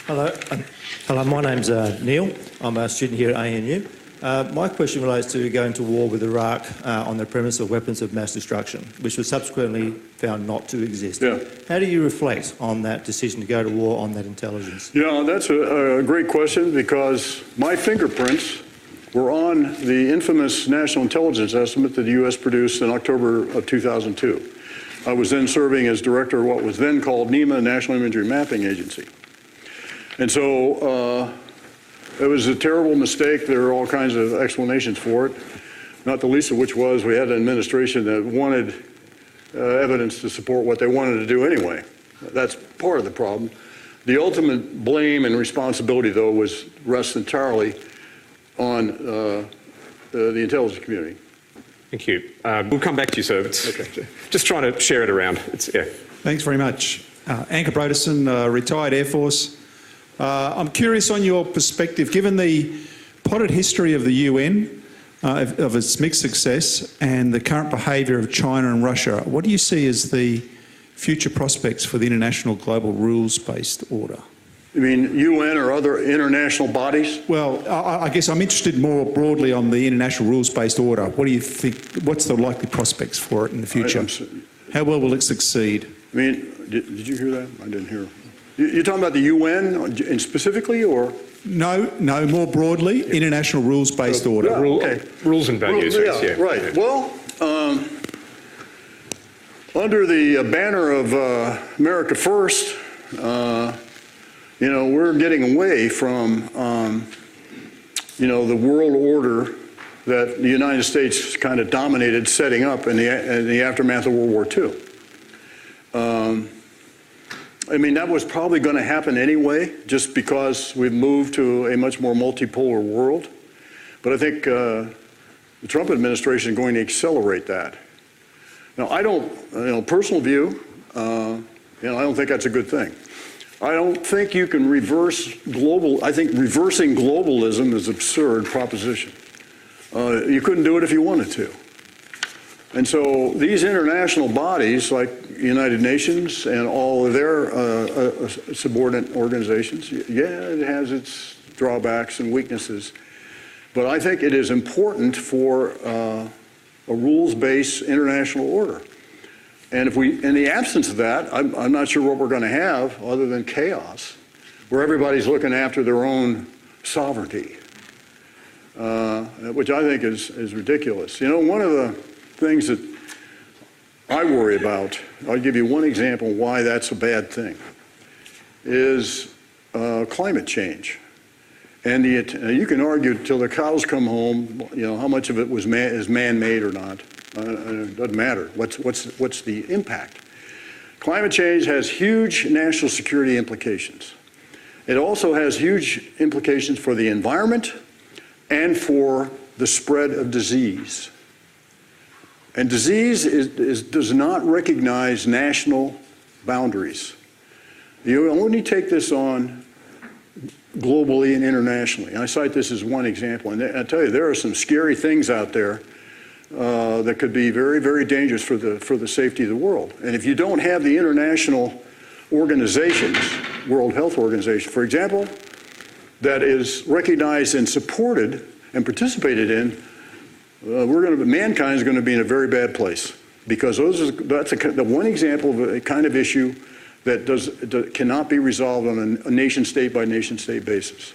Hello. Hello, my name's Neil. I'm a student here at ANU. My question relates to going to war with Iraq on the premise of weapons of mass destruction, which was subsequently found not to exist. Yeah. How do you reflect on that decision to go to war on that intelligence? Yeah, that's a great question, because my fingerprints were on the infamous national intelligence estimate that the U.S. produced in October of 2002. I was then serving as director of what was then called NEMA, National Imagery Mapping Agency. And so it was a terrible mistake. There are all kinds of explanations for it, not the least of which was we had an administration that wanted evidence to support what they wanted to do anyway. That's part of the problem. The ultimate blame and responsibility, though, rests entirely on the intelligence community. Thank you. We'll come back to you, sir. Okay. Just trying to share it around. Thanks very much. Anchor Brodesson, retired Air Force. I'm curious on your perspective, given the potted history of the UN, of its mixed success, and the current behaviour of China and Russia, what do you see as the future prospects for the international global rules-based order? You mean UN or other international bodies? Well, I guess I'm interested more broadly on the international rules-based order. What do you think, what's the likely prospects for it in the future? How well will it succeed? I mean, did you hear that? I didn't hear. You're talking about the UN specifically, or? No, more broadly, international rules-based order. Yeah, okay. Rules and values. Yeah, right. Yeah. Well, under the banner of America First, you know, we're getting away from, you know, the world order that the United States kind of dominated setting up in the aftermath of World War II. I mean, that was probably going to happen anyway, just because we've moved to a much more multipolar world. But I think the Trump administration is going to accelerate that. Now, I don't, you know, personal view, you know, I don't think that's a good thing. I don't think you can reverse I think reversing globalism is an absurd proposition. You couldn't do it if you wanted to. And so these international bodies, like the United Nations and all of their subordinate organizations, yeah, it has its drawbacks and weaknesses. But I think it is important for a rules-based international order. And if we, in the absence of that, I'm not sure what we're going to have other than chaos, where everybody's looking after their own sovereignty, which I think is ridiculous. You know, one of the things that I worry about, I'll give you one example why that's a bad thing, is climate change. And you can argue till the cows come home, you know, how much of it is man-made or not. It doesn't matter. What's the impact? Climate change has huge national security implications. It also has huge implications for the environment and for the spread of disease. And disease does not recognize national boundaries. You only take this on globally and internationally. And I cite this as one example. And I tell you, there are some scary things out there that could be very, very dangerous for the safety of the world. And if you don't have the international organizations, World Health Organization, for example, that is recognized and supported and participated in, mankind is going to be in a very bad place, because that's the one example of a kind of issue that cannot be resolved on a nation-state by nation-state basis.